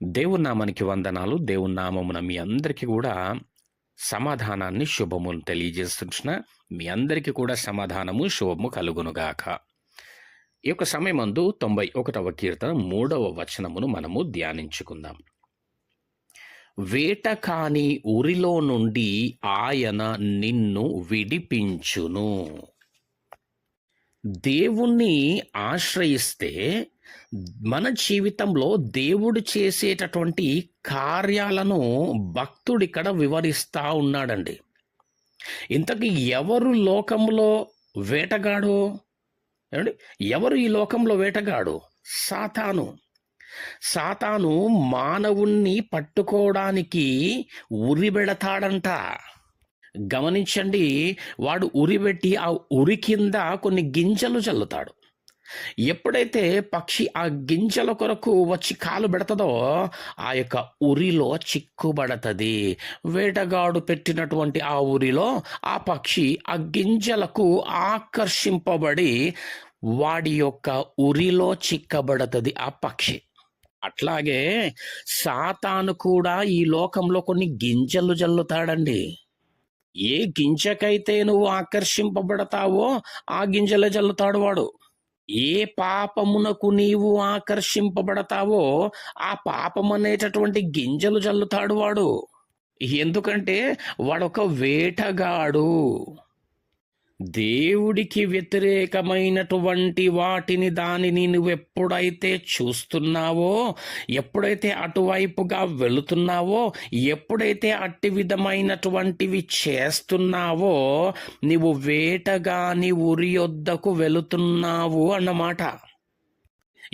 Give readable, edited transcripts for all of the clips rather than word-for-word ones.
దేవుని నామానికి వందనాలు. దేవుని నామమున మీ అందరికీ కూడా సమాధానాన్ని, శుభమును తెలియజేస్తున్న మీ అందరికీ కూడా సమాధానము, శుభము కలుగునుగాక. ఈ యొక్క సమయమందు 91వ కీర్తన 3వ వచనమును మనము ధ్యానించుకుందాం. వేట కాని ఉరిలో నుండి ఆయన నిన్ను విడిపించును. దేవుణ్ణి ఆశ్రయిస్తే మన జీవితంలో దేవుడు చేసేటటువంటి కార్యాలను భక్తుడిక్కడ వివరిస్తా ఉన్నాడండి. ఇంతకీ ఎవరు లోకంలో వేటగాడు? ఏమండి, ఎవరు ఈ లోకంలో వేటగాడు? సాతాను. సాతాను మానవుణ్ణి పట్టుకోవడానికి ఉరి పెడతాడంట. గమనించండి, వాడు ఉరిపెట్టి ఆ ఉరి కింద కొన్ని గింజలు చల్లుతాడు. ఎప్పుడైతే పక్షి ఆ గింజల కొరకు వచ్చి కాలు పెడతదో ఆ యొక్క ఉరిలో చిక్కుబడతది. వేటగాడు పెట్టినటువంటి ఆ ఉరిలో ఆ పక్షి ఆ గింజలకు ఆకర్షింపబడి వాడి యొక్క ఉరిలో చిక్కబడతది ఆ పక్షి. అట్లాగే సాతాను కూడా ఈ లోకంలో కొన్ని గింజలు జల్లుతాడండి. ఏ గింజకైతే నువ్వు ఆకర్షింపబడతావో ఆ గింజలే జల్లుతాడు వాడు. ఏ పాపమునకు నీవు ఆకర్షింపబడతావో ఆ పాపం అనేటటువంటి గింజలు జల్లుతాడు వాడు. ఎందుకంటే వాడొక వేటగాడు. దేవుడికి వ్యతిరేకమైనటువంటి దానిని నువ్వు ఎప్పుడైతే చూస్తున్నావో, ఎప్పుడైతే అటువైపుగా వెళుతున్నావో, ఎప్పుడైతే అట్టి విధమైనటువంటివి చేస్తున్నావో నీవు వేటగాని ఉరి యొద్దకు వెళుతున్నావు అన్నమాట.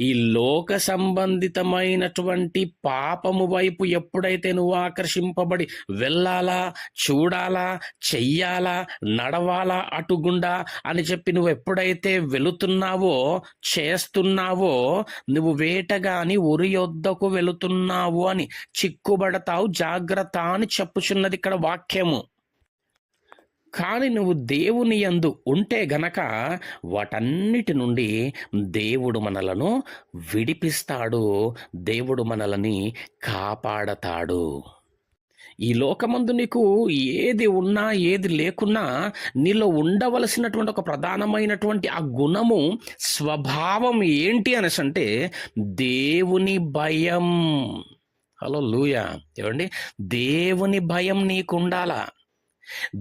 ఈ లోక సంబంధితమైనటువంటి పాపము వైపు ఎప్పుడైతే నువ్వు ఆకర్షింపబడి వెళ్ళాలా, చూడాలా, చెయ్యాలా, నడవాలా అటుగుండా అని చెప్పి నువ్వు ఎప్పుడైతే వెళుతున్నావో, చేస్తున్నావో, నువ్వు వేటగాని ఉరి యొద్దకు వెళుతున్నావు అని చిక్కుబడతావు, జాగ్రత్త అని చెప్పుచున్నది ఇక్కడ వాక్యము. కానీ నువ్వు దేవుని యందు ఉంటే గనక వాటన్నిటి నుండి దేవుడు మనలను విడిపిస్తాడు, దేవుడు మనల్ని కాపాడతాడు. ఈ లోకమందు నీకు ఏది ఉన్నా ఏది లేకున్నా నీలో ఉండవలసినటువంటి ఒక ప్రధానమైనటువంటి ఆ గుణము, స్వభావం ఏంటి అనేసంటే దేవుని భయం. హల్లెలూయా. ఏమండి, దేవుని భయం నీకు ఉండాలా.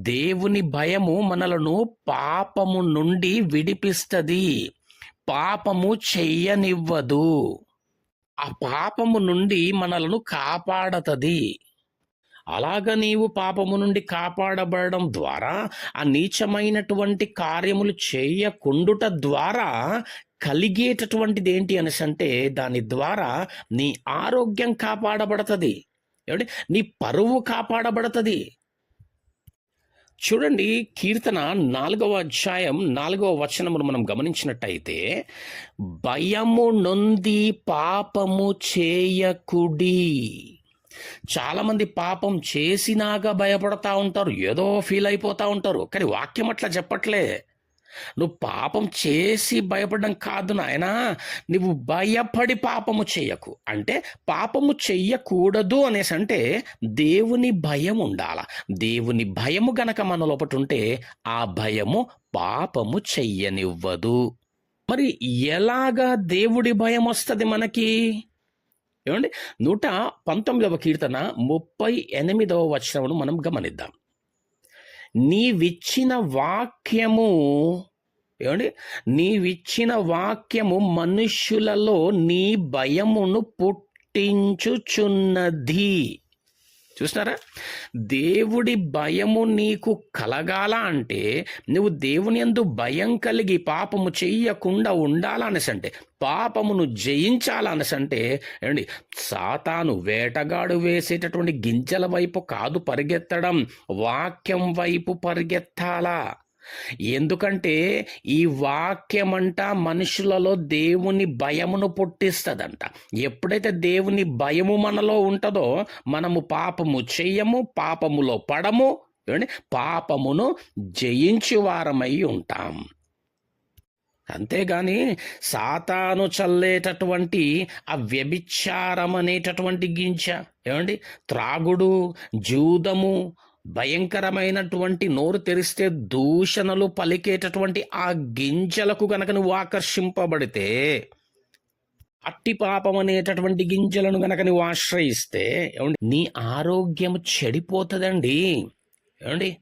దేవుని భయము మనలను పాపము నుండి విడిపిస్తుంది, పాపము చెయ్యనివ్వదు, ఆ పాపము నుండి మనలను కాపాడతది. అలాగ నీవు పాపము నుండి కాపాడబడడం ద్వారా, ఆ నీచమైనటువంటి కార్యములు చేయకుండుట ద్వారా కలిగేటటువంటిది ఏంటి అనేసంటే దాని ద్వారా నీ ఆరోగ్యం కాపాడబడతది. ఏమంటే, నీ పరువు కాపాడబడతది. చూడండి, కీర్తన 4వ అధ్యాయం 4వ వచనమును మనం గమనించినట్టయితే, భయము నొంది పాపము చేయకుడి. చాలామంది పాపం చేసినాక భయపడతా ఉంటారు, ఏదో ఫీల్ అయిపోతూ ఉంటారు. కానీ వాక్యం అట్లా చెప్పట్లే. నువ్వు పాపం చేసి భయపడడం కాదు నాయనా, నువ్వు భయపడి పాపము చెయ్యకు. అంటే పాపము చెయ్యకూడదు అనేసి అంటే దేవుని భయం ఉండాల. దేవుని భయము గనక మన లోపట ఉంటే ఆ భయము పాపము చెయ్యనివ్వదు. మరి ఎలాగా దేవుడి భయం వస్తుంది మనకి? ఏమండి, 119వ కీర్తన 38వ వచనమును మనం గమనిద్దాం. నీవిచ్చిన వాక్యము, ఏమండి, నీవిచ్చిన వాక్యము మనుష్యులలో నీ భయమును పుట్టించుచున్నది. చూస్తున్నారా? దేవుడి భయము నీకు కలగాల అంటే నువ్వు దేవుని యందు భయం కలిగి పాపము చెయ్యకుండా ఉండాలనేసంటే, పాపమును జయించాలనేసంటే, ఏమండి, సాతాను వేటగాడు వేసేటటువంటి గింజల వైపు కాదు పరిగెత్తడం, వాక్యం వైపు పరిగెత్తాలా. ఎందుకంటే ఈ వాక్యమంట మనుషులలో దేవుని భయమును పుట్టిస్తుందంట. ఎప్పుడైతే దేవుని భయము మనలో ఉంటుందో మనము పాపము చెయ్యము, పాపములో పడము, పాపమును జయించు వారమై ఉంటాం. అంతేగాని సాతాను చల్లేటటువంటి ఆ వ్యభిచారం అనేటటువంటి గింజ, ఏమండి, త్రాగుడు, జూదము, భయంకరమైనటువంటి నోరు తెరిస్తే దూషణలు పలికేటటువంటి ఆ గింజలకు గనక నువ్వు ఆకర్షింపబడితే, అట్టి పాపం అనేటటువంటి గింజలను గనక నువ్వు ఆశ్రయిస్తే, ఏమండి, నీ ఆరోగ్యం చెడిపోతుందండి. ఏమండి,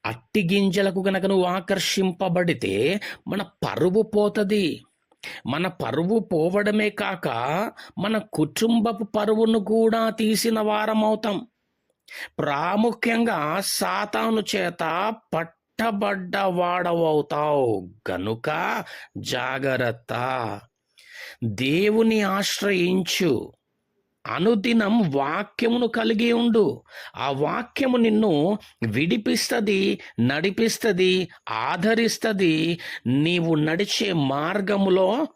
అట్టి గింజలకు గనక నువ్వు ఆకర్షింపబడితే మన పరువు పోతుంది. మన పరువు పోవడమే కాక మన కుటుంబపు పరువును కూడా తీసిన వారమవుతాం. ప్రాముఖ్యంగా సాతాను చేత పట్టబడ్డ వాడవవుతావు. గనుక జాగ్రత్త. దేవుని ఆశ్రయించు. అనుదినం వాక్యమును కలిగి ఉండు. ఆ వాక్యము నిన్ను విడిపిస్తుంది, నడిపిస్తుంది, ఆదరిస్తుంది. నీవు నడిచే మార్గములో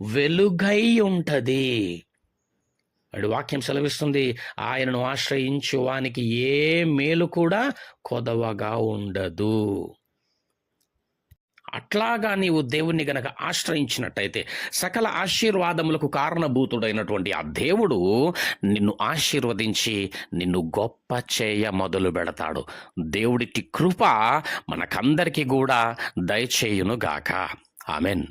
వెలుగై ఉంటది. అడు వాక్యం సెలవిస్తుంది, ఆయనను ఆశ్రయించు వానికి ఏ మేలు కూడా కొదవగా ఉండదు. అట్లాగా నీవు దేవుణ్ణి గనక ఆశ్రయించినట్టయితే సకల ఆశీర్వాదములకు కారణభూతుడైనటువంటి ఆ దేవుడు నిన్ను ఆశీర్వదించి నిన్ను గొప్ప చేయ మొదలు పెడతాడు. దేవుడికి కృప మనకందరికీ కూడా దయచేయునుగాక. ఆమెన్.